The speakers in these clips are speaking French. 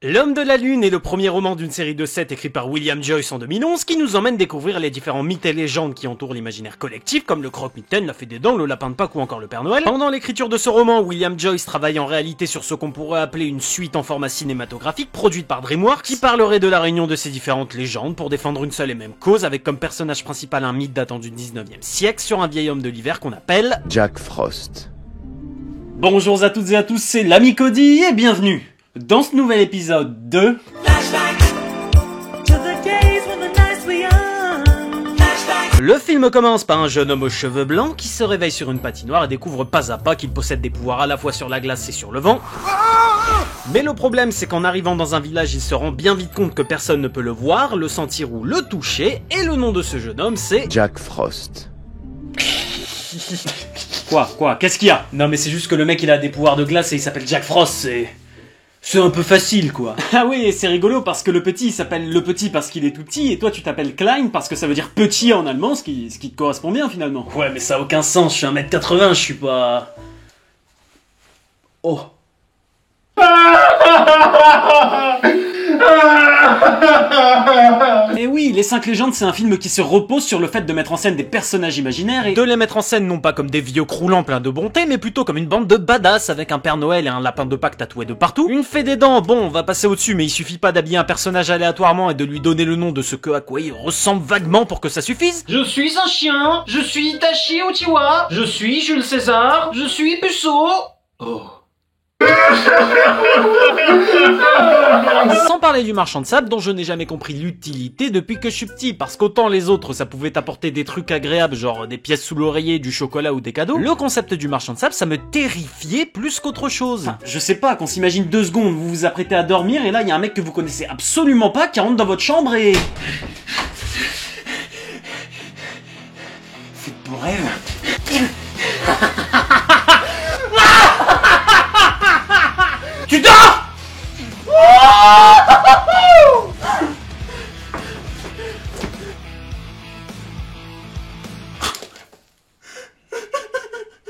L'Homme de la Lune est le premier roman d'une série de 7 écrit par William Joyce en 2011 qui nous emmène découvrir les différents mythes et légendes qui entourent l'imaginaire collectif comme le croque-mitaine, la fée des dents, le lapin de Pâques ou encore le Père Noël. Pendant l'écriture de ce roman, William Joyce travaille en réalité sur ce qu'on pourrait appeler une suite en format cinématographique produite par DreamWorks qui parlerait de la réunion de ces différentes légendes pour défendre une seule et même cause avec comme personnage principal un mythe datant du 19e siècle sur un vieil homme de l'hiver qu'on appelle Jack Frost. Bonjour à toutes et à tous, c'est l'ami Cody et bienvenue dans ce nouvel épisode de Le film commence par un jeune homme aux cheveux blancs qui se réveille sur une patinoire et découvre pas à pas qu'il possède des pouvoirs à la fois sur la glace et sur le vent. Mais le problème c'est qu'en arrivant dans un village il se rend bien vite compte que personne ne peut le voir, le sentir ou le toucher, et le nom de ce jeune homme c'est... Jack Frost. Quoi Qu'est-ce qu'il y a? Non mais c'est juste que le mec il a des pouvoirs de glace et il s'appelle Jack Frost, c'est un peu facile, quoi. Ah oui, c'est rigolo parce que le petit, il s'appelle le petit parce qu'il est tout petit, et toi tu t'appelles Klein parce que ça veut dire petit en allemand, ce qui te correspond bien finalement. Ouais, mais ça a aucun sens, je suis 1m80, je suis pas... Oh. Et oui, Les 5 légendes, c'est un film qui se repose sur le fait de mettre en scène des personnages imaginaires et de les mettre en scène non pas comme des vieux croulants pleins de bonté, mais plutôt comme une bande de badass avec un Père Noël et un lapin de Pâques tatoué de partout. Une fée des dents, bon, on va passer au-dessus, mais il suffit pas d'habiller un personnage aléatoirement et de lui donner le nom de ce à quoi il ressemble vaguement pour que ça suffise. Je suis un chien, je suis Itachi Uchiwa, je suis Jules César, je suis Puceau. Oh. Sans parler du marchand de sable dont je n'ai jamais compris l'utilité depuis que je suis petit, parce qu'autant les autres ça pouvait apporter des trucs agréables genre des pièces sous l'oreiller, du chocolat ou des cadeaux, le concept du marchand de sable ça me terrifiait plus qu'autre chose. Enfin, je sais pas, qu'on s'imagine 2 secondes, vous vous apprêtez à dormir et là il y a un mec que vous connaissez absolument pas qui rentre dans votre chambre et... Faites beau rêve. Tu dors!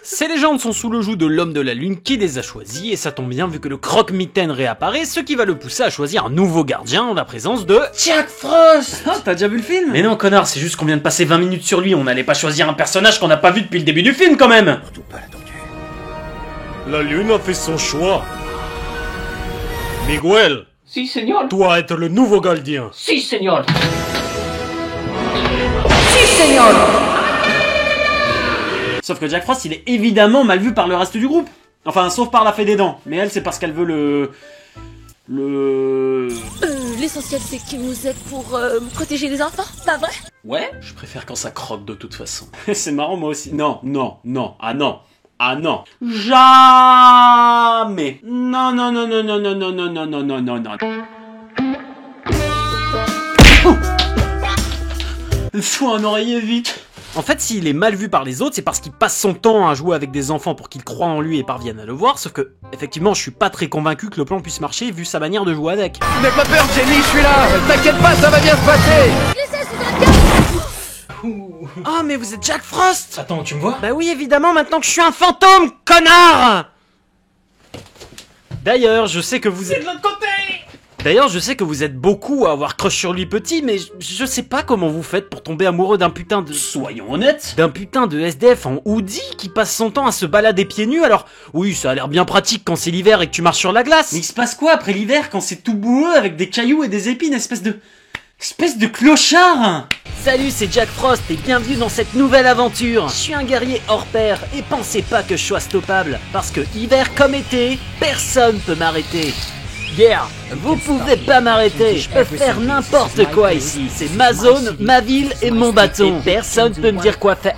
Ces légendes sont sous le joug de l'homme de la lune qui les a choisies, et ça tombe bien vu que le croque-mitaine réapparaît, ce qui va le pousser à choisir un nouveau gardien en la présence de... Jack Frost! Ah, t'as déjà vu le film? Mais non, connard, c'est juste qu'on vient de passer 20 minutes sur lui, on n'allait pas choisir un personnage qu'on n'a pas vu depuis le début du film quand même! Surtout pas la tortue. La lune a fait son choix. Miguel, Si, señor. dois être le nouveau gardien. Si, señor. Si, señor. Sauf que Jack Frost, il est évidemment mal vu par le reste du groupe. Enfin, sauf par la fée des dents. Mais elle, c'est parce qu'elle veut L'essentiel c'est qu'il nous aide pour protéger les enfants, pas vrai? Ouais, je préfère quand ça croque de toute façon. C'est marrant, moi aussi. Non. Ah non. Jamais. Non. Il faut un oreiller vite. En fait, s'il est mal vu par les autres, c'est parce qu'il passe son temps à jouer avec des enfants pour qu'ils croient en lui et parviennent à le voir, sauf que, effectivement, je suis pas très convaincu que le plan puisse marcher vu sa manière de jouer avec. N'aie pas peur, Jenny, je suis là. T'inquiète pas, ça va bien se passer. Oh, mais vous êtes Jack Frost! Attends, tu me vois? Bah oui, évidemment, maintenant que je suis un fantôme, connard! D'ailleurs, je sais que vous êtes... de l'autre côté! D'ailleurs, je sais que vous êtes beaucoup à avoir crush sur lui petit, mais je sais pas comment vous faites pour tomber amoureux d'un putain de... Soyons honnêtes! D'un putain de SDF en hoodie qui passe son temps à se balader pieds nus, alors... Oui, ça a l'air bien pratique quand c'est l'hiver et que tu marches sur la glace! Mais il se passe quoi après l'hiver quand c'est tout boueux avec des cailloux et des épines, espèce de clochard! Salut, c'est Jack Frost et bienvenue dans cette nouvelle aventure. Je suis un guerrier hors pair et pensez pas que je sois stoppable, parce que hiver comme été, personne peut m'arrêter. Yeah, vous pouvez pas m'arrêter, je peux faire n'importe quoi ici. C'est ma zone, ma ville et mon bâton. Personne peut me dire quoi faire.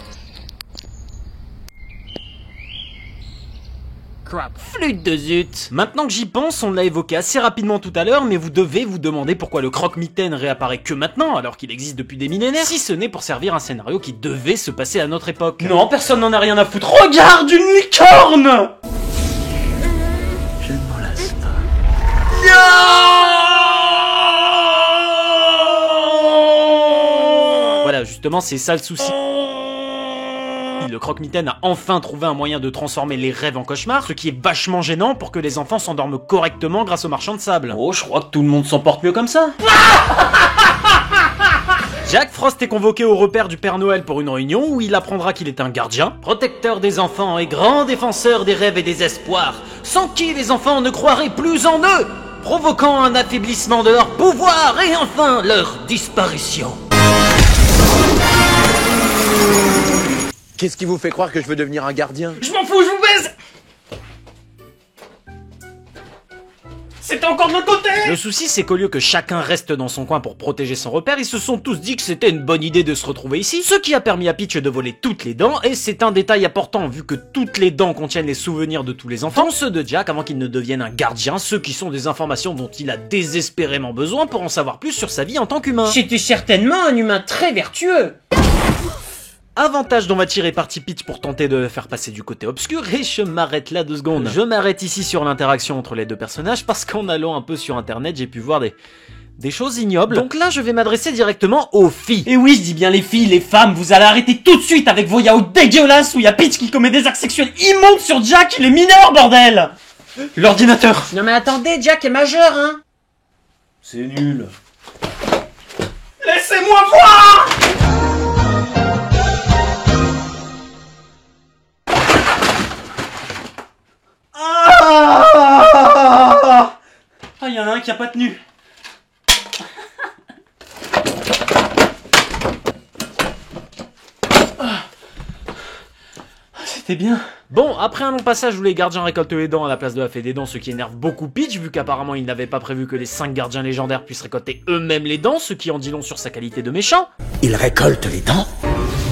Flûte de zut. Maintenant que j'y pense, on l'a évoqué assez rapidement tout à l'heure, mais vous devez vous demander pourquoi le croque-mitaine réapparaît que maintenant, alors qu'il existe depuis des millénaires, si ce n'est pour servir un scénario qui devait se passer à notre époque. Non, personne n'en a rien à foutre. Regarde, une licorne! Je ne m'en lasse pas. Voilà, justement, c'est ça le souci. Le croque-mitaine a enfin trouvé un moyen de transformer les rêves en cauchemars, ce qui est vachement gênant pour que les enfants s'endorment correctement grâce au marchand de sable. Oh, je crois que tout le monde s'en porte mieux comme ça. Jack Frost est convoqué au repère du Père Noël pour une réunion où il apprendra qu'il est un gardien, protecteur des enfants et grand défenseur des rêves et des espoirs, sans qui les enfants ne croiraient plus en eux, provoquant un affaiblissement de leur pouvoir et enfin leur disparition. Qu'est-ce qui vous fait croire que je veux devenir un gardien? Je m'en fous, je vous baise! C'était encore de notre côté! Le souci, c'est qu'au lieu que chacun reste dans son coin pour protéger son repère, ils se sont tous dit que c'était une bonne idée de se retrouver ici, ce qui a permis à Peach de voler toutes les dents, et c'est un détail important vu que toutes les dents contiennent les souvenirs de tous les enfants, ceux de Jack avant qu'il ne devienne un gardien, ceux qui sont des informations dont il a désespérément besoin pour en savoir plus sur sa vie en tant qu'humain. C'était certainement un humain très vertueux. Avantage dont va tirer parti Peach pour tenter de le faire passer du côté obscur, et je m'arrête là 2 secondes. Je m'arrête ici sur l'interaction entre les deux personnages parce qu'en allant un peu sur internet, j'ai pu voir des choses ignobles. Donc là, je vais m'adresser directement aux filles. Et oui, je dis bien les filles, les femmes, vous allez arrêter tout de suite avec vos yaourts dégueulasses où il y a Peach qui commet des actes sexuels immondes sur Jack, il est mineur, bordel! L'ordinateur! Non mais attendez, Jack est majeur, hein? C'est nul. Laissez-moi voir! Ah, il y en a un qui a pas tenu. C'était bien. Bon, après un long passage où les gardiens récoltent les dents à la place de la fée des dents, ce qui énerve beaucoup Peach, vu qu'apparemment il n'avait pas prévu que les 5 gardiens légendaires puissent récolter eux-mêmes les dents, ce qui en dit long sur sa qualité de méchant. Il récolte les dents?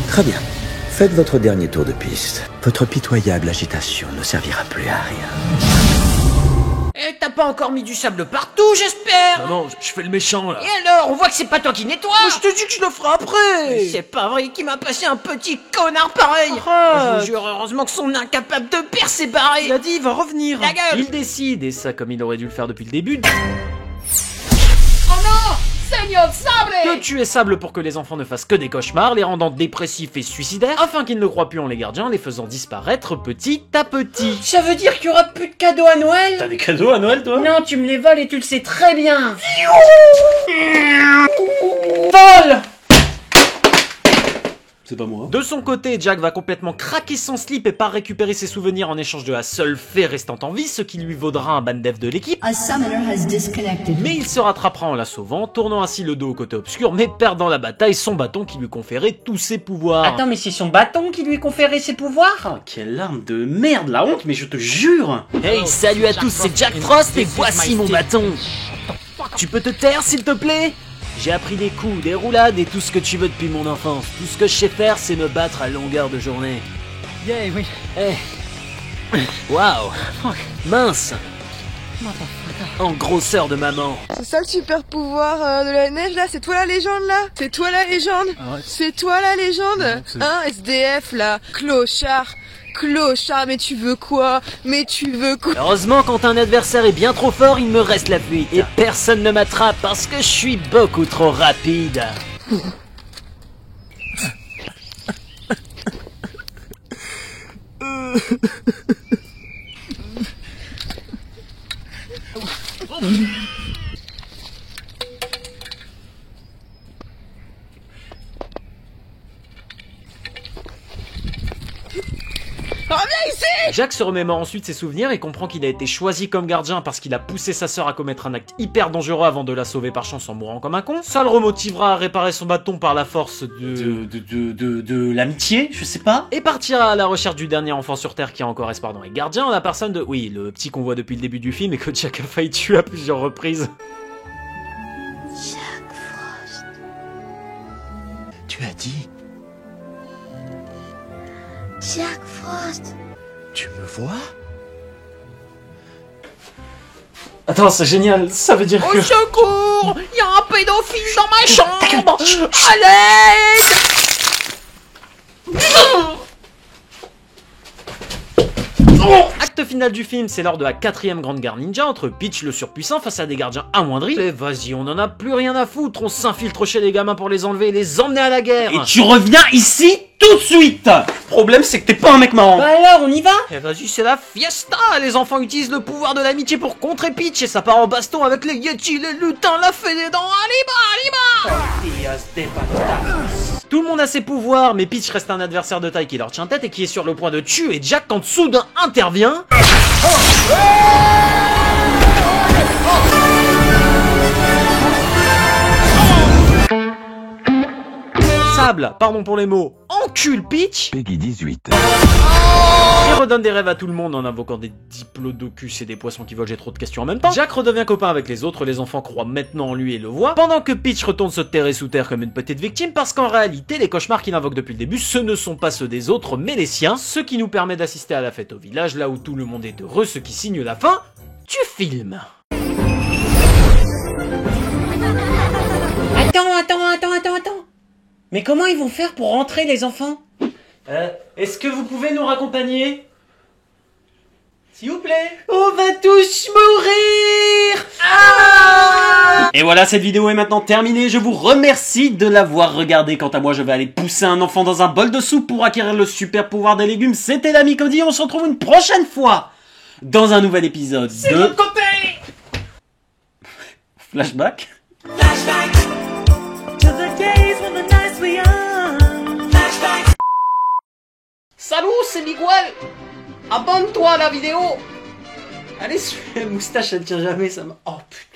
Très bien. Faites votre dernier tour de piste. Votre pitoyable agitation ne servira plus à rien. Eh, t'as pas encore mis du sable partout, j'espère? Non, je fais le méchant là. Et alors, on voit que c'est pas toi qui nettoie? Je te dis que je le ferai après. C'est pas vrai qu'il m'a passé un petit connard pareil. Je vous jure, heureusement que son incapable de pire s'est barré. Il a dit, il va revenir. La gueule. Il décide, et ça comme il aurait dû le faire depuis le début, Oh non! Seigneur Sable! de tuer Sable pour que les enfants ne fassent que des cauchemars, les rendant dépressifs et suicidaires, afin qu'ils ne croient plus en les gardiens, les faisant disparaître petit à petit. Ça veut dire qu'il y aura plus de cadeaux à Noël? T'as des cadeaux à Noël, toi? Non, tu me les voles et tu le sais très bien. Vol! C'est pas moi. De son côté, Jack va complètement craquer son slip et part récupérer ses souvenirs en échange de la seule fée restant en vie, ce qui lui vaudra un ban dev de l'équipe. Mais il se rattrapera en la sauvant, tournant ainsi le dos au côté obscur, mais perdant la bataille son bâton qui lui conférait tous ses pouvoirs. Attends, mais c'est son bâton qui lui conférait ses pouvoirs? Oh, quelle arme de merde, la honte, mais je te jure. Hey, salut à tous, c'est Jack Frost et voici mon bâton. Tu peux te taire, s'il te plaît? J'ai appris des coups, des roulades et tout ce que tu veux depuis mon enfance. Tout ce que je sais faire, c'est me battre à longueur de journée. Yeah, oui. Eh. Waouh. Mince. En grosseur de maman. C'est ça le super pouvoir de la neige là? C'est toi la légende là? C'est toi la légende? C'est toi la légende? Hein, SDF là? Clochard, mais tu veux quoi? Mais tu veux quoi? Heureusement, quand un adversaire est bien trop fort, il me reste la fuite. Et personne ne m'attrape parce que je suis beaucoup trop rapide. Reviens ici! Jack se remémore ensuite ses souvenirs et comprend qu'il a été choisi comme gardien parce qu'il a poussé sa sœur à commettre un acte hyper dangereux avant de la sauver par chance en mourant comme un con. Ça le remotivera à réparer son bâton par la force de l'amitié, je sais pas. Et partira à la recherche du dernier enfant sur Terre qui a encore espoir dans les gardiens, en la personne de... Oui, le petit qu'on voit depuis le début du film et que Jack a failli tuer à plusieurs reprises. Jack Frost. Tu as dit, Jack Frost. tu me vois? Attends, c'est génial, ça veut dire que... Au secours! Il y a un pédophile dans ma chambre! À l'aide! L'acte final du film, c'est lors de la 4ème grande guerre ninja entre Peach le surpuissant face à des gardiens amoindris. Et vas-y, on en a plus rien à foutre, on s'infiltre chez les gamins pour les enlever et les emmener à la guerre. Et tu reviens ici tout de suite. Le problème, c'est que t'es pas un mec marrant. Bah alors, on y va? Eh vas-y, c'est la fiesta. Les enfants utilisent le pouvoir de l'amitié pour contrer Peach et ça part en baston avec les Yeti, les lutins, la fée des dents. Tout le monde a ses pouvoirs, mais Peach reste un adversaire de taille qui leur tient tête et qui est sur le point de tuer Jack quand soudain intervient... Sable, pardon pour les mots, encule Peach Peggy 18. et redonne des rêves à tout le monde en invoquant des diplodocus et des poissons qui volent, j'ai trop de questions en même temps. Jack redevient copain avec les autres, les enfants croient maintenant en lui et le voient, pendant que Peach retourne se terrer sous terre comme une petite victime, parce qu'en réalité, les cauchemars qu'il invoque depuis le début, ce ne sont pas ceux des autres, mais les siens, ce qui nous permet d'assister à la fête au village, là où tout le monde est heureux, ce qui signe la fin du film. Attends. Mais comment ils vont faire pour rentrer, les enfants? Est-ce que vous pouvez nous raccompagner? S'il vous plaît. On va tous mourir. Et voilà, cette vidéo est maintenant terminée. Je vous remercie de l'avoir regardée. Quant à moi, je vais aller pousser un enfant dans un bol de soupe pour acquérir le super pouvoir des légumes. C'était l'ami Cody. On se retrouve une prochaine fois dans un nouvel épisode de... l'autre côté. Flashback. Salut, c'est Miguel. Abonne-toi à la vidéo. Allez, sur la moustache, elle tient jamais, ça me... Oh putain.